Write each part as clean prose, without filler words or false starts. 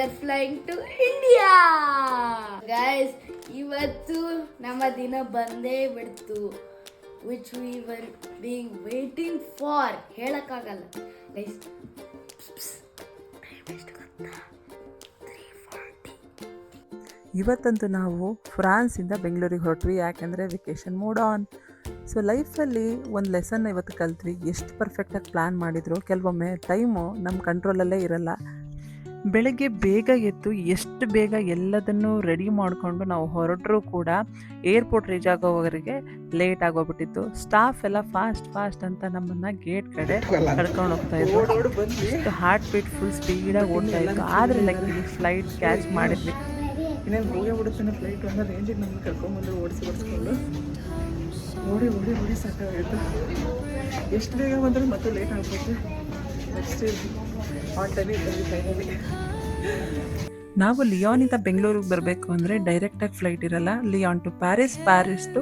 R flying to India guys. ಇವತ್ತು ನಮ್ಮ ದಿನ ಬಂದೇ ಬಿಡ್ತು, which we were being waiting for. ಹೇಳಕ್ಕಾಗಲ್ಲ ಗೈಸ್. ಇವತ್ತಂತೂ ನಾವು ಫ್ರಾನ್ಸಿಂದ ಬೆಂಗಳೂರಿಗೆ ಹೊರಟ್ವಿ, ಯಾಕೆಂದರೆ ವೆಕೇಷನ್ ಮೂಡ್ ಆನ್. ಸೊ ಲೈಫಲ್ಲಿ ಒಂದು ಲೆಸನ್ ಇವತ್ತು ಕಲ್ತ್ವಿ. ಎಷ್ಟು ಪರ್ಫೆಕ್ಟಾಗಿ ಪ್ಲ್ಯಾನ್ ಮಾಡಿದ್ರು ಕೆಲವೊಮ್ಮೆ ಟೈಮು ನಮ್ಮ ಕಂಟ್ರೋಲಲ್ಲೇ ಇರಲ್ಲ. ಬೆಳಗ್ಗೆ ಬೇಗ ಎದ್ದು ಎಷ್ಟು ಬೇಗ ಎಲ್ಲದನ್ನು ರೆಡಿ ಮಾಡಿಕೊಂಡು ನಾವು ಹೊರಟರೂ ಕೂಡ ಏರ್ಪೋರ್ಟ್ ರೀಚ್ ಆಗೋವರೆಗೆ ಲೇಟ್ ಆಗೋಗ್ಬಿಟ್ಟಿತ್ತು. ಸ್ಟಾಫ್ ಎಲ್ಲ ಫಾಸ್ಟ್ ಅಂತ ನಮ್ಮನ್ನು ಗೇಟ್ ಕಡೆ ಕರ್ಕೊಂಡು ಹೋಗ್ತಾಯಿದ್ರು. ಇಷ್ಟು ಹಾರ್ಟ್ ಬೀಟ್ ಫುಲ್ ಸ್ಪೀಡಾಗಿ ಓಡ್ತಾ ಇತ್ತು. ಆದರೆ ಲೈಕ್ ಫ್ಲೈಟ್ ಕ್ಯಾಚ್ ಮಾಡಿದ್ವಿ. ಇನ್ನೇನು ಹೋಗೇ ಬಿಡುತ್ತಾನೆ ಫ್ಲೈಟ್ ಅನ್ನೋ ರೇಂಜಿಗೆ ನಮ್ಮನ್ನು ಕರ್ಕೊಂಡ್ಬಂದು ಓಡಿಸ್ಕೊಂಡು ಓಡಿ ಸಾಕಾಗಿತ್ತು. ಎಷ್ಟು ಬೇಗ ಬಂದರೆ ಮತ್ತೆ ಲೇಟ್ ಆಗ್ಬೋದು. ನೆಕ್ಸ್ಟ್ ಆನ್ ಟೈಮಿಗೆ ಬಂದು ಫೈನಲಿ ನಾವು ಲಿಯಾನಿಂದ ಬೆಂಗಳೂರಿಗೆ ಬರಬೇಕು ಅಂದರೆ ಡೈರೆಕ್ಟಾಗಿ ಫ್ಲೈಟ್ ಇರಲ್ಲ. Lyon to Paris to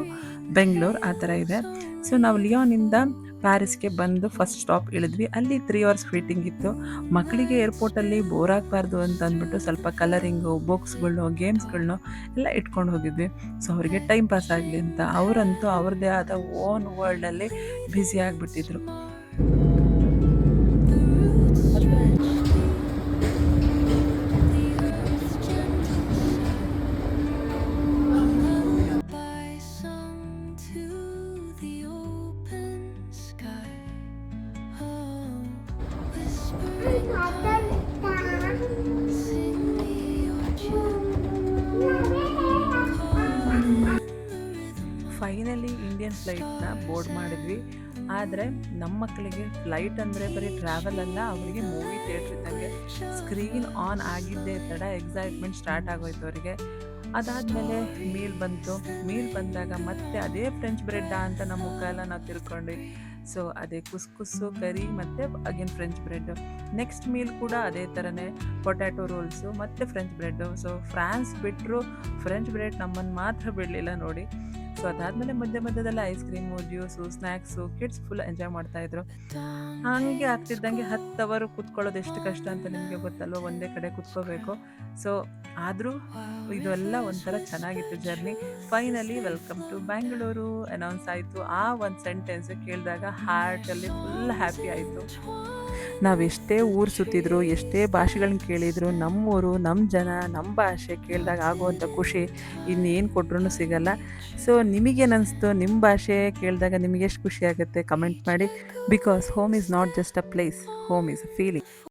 Bengaluru ಆ ಥರ ಇದೆ. ಸೊ ನಾವು ಲಿಯಾನಿಂದ ಪ್ಯಾರಿಸ್ಗೆ ಬಂದು ಫಸ್ಟ್ ಸ್ಟಾಪ್ ಇಳಿದ್ವಿ. ಅಲ್ಲಿ 3 hours ವೇಟಿಂಗ್ ಇತ್ತು. ಮಕ್ಕಳಿಗೆ ಏರ್ಪೋರ್ಟಲ್ಲಿ ಬೋರ್ ಆಗಬಾರ್ದು ಅಂತ ಅಂದ್ಬಿಟ್ಟು ಸ್ವಲ್ಪ ಕಲರಿಂಗು, ಬುಕ್ಸ್ಗಳು, ಗೇಮ್ಸ್ಗಳನ್ನೂ ಎಲ್ಲ ಇಟ್ಕೊಂಡು ಹೋಗಿದ್ವಿ. ಸೊ ಅವರಿಗೆ ಟೈಮ್ ಪಾಸ್ ಆಗಲಿ ಅಂತ. ಅವರಂತೂ ಅವ್ರದ್ದೇ ಆದ ಓನ್ ವರ್ಲ್ಡಲ್ಲಿ ಬ್ಯುಸಿ ಆಗಿಬಿಟ್ಟಿದ್ರು. ಫೈನಲಿ ಇಂಡಿಯನ್ ಫ್ಲೈಟ್ನ ಬೋರ್ಡ್ ಮಾಡಿದ್ವಿ. ಆದರೆ ನಮ್ಮ ಮಕ್ಕಳಿಗೆ ಫ್ಲೈಟ್ ಅಂದರೆ ಬರೀ ಟ್ರಾವೆಲ್ ಅಲ್ಲ, ಅವರಿಗೆ ಮೂವಿ ಥಿಯೇಟ್ರ್ ಇದ್ದಂಗೆ. ಸ್ಕ್ರೀನ್ ಆನ್ ಆಗಿದ್ದೇ ತಡ ಎಕ್ಸೈಟ್ಮೆಂಟ್ ಸ್ಟಾರ್ಟ್ ಆಗೋಯ್ತು ಅವರಿಗೆ. ಅದಾದಮೇಲೆ ಮೀಲ್ ಬಂತು. ಮೀಲ್ ಬಂದಾಗ ಮತ್ತೆ ಅದೇ ಫ್ರೆಂಚ್ ಬ್ರೆಡ್ಡಾ ಅಂತ ನಮ್ಮ ಮುಖ ಎಲ್ಲ ನಾವು ತಿಳ್ಕೊಂಡ್ವಿ. ಸೊ ಅದೇ ಕುಸ್ಕುಸ್ಸು, ಕರಿ ಮತ್ತು again French bread. Next meal ಕೂಡ ಅದೇ ಥರನೇ ಪೊಟ್ಯಾಟೊ ರೋಲ್ಸು ಮತ್ತು ಫ್ರೆಂಚ್ ಬ್ರೆಡ್ಡು. ಸೊ ಫ್ರಾನ್ಸ್ ಬಿಟ್ಟರು ಫ್ರೆಂಚ್ ಬ್ರೆಡ್ ನಮ್ಮನ್ನು ಮಾತ್ರ ಬಿಡಲಿಲ್ಲ ನೋಡಿ. ಸೊ ಅದಾದಮೇಲೆ ಮಧ್ಯದಲ್ಲಿ ice cream, juice, snacks, kids full enjoy ಮಾಡ್ತಾಯಿದ್ರು. ಹಾಗೆ ಆಗ್ತಿದ್ದಂಗೆ 10 hour ಕೂತ್ಕೊಳ್ಳೋದು ಎಷ್ಟು ಕಷ್ಟ ಅಂತ ನಿಮಗೆ ಗೊತ್ತಲ್ವ, ಒಂದೇ ಕಡೆ ಕೂತ್ಕೋಬೇಕು. ಸೊ ಆದರೂ ಇದೆಲ್ಲ ಒಂಥರ ಚೆನ್ನಾಗಿತ್ತು journey. Finally welcome to Bangalore announce ಆಯಿತು. ಆ ಒಂದು ಸೆಂಟೆನ್ಸ್ ಕೇಳಿದಾಗ ಹಾರ್ಟಲ್ಲಿ ಫುಲ್ ಹ್ಯಾಪಿ ಆಯಿತು. ನಾವೆಷ್ಟೇ ಊರು ಸುತ್ತಿದ್ರು, ಎಷ್ಟೇ ಭಾಷೆಗಳನ್ನ ಕೇಳಿದ್ರು, ನಮ್ಮೂರು, ನಮ್ಮ ಜನ, ನಮ್ಮ ಭಾಷೆ ಕೇಳಿದಾಗ ಆಗುವಂಥ ಖುಷಿ ಇನ್ನೇನು ಕೊಟ್ರೂ ಸಿಗಲ್ಲ. ಸೊ ನಿಮಗೇನಿಸ್ತು? ನಿಮ್ಮ ಭಾಷೆ ಕೇಳಿದಾಗ ನಿಮಗೆ ಎಷ್ಟು ಖುಷಿ ಆಗುತ್ತೆ ಕಮೆಂಟ್ ಮಾಡಿ. Because home is not just a place, home is a feeling.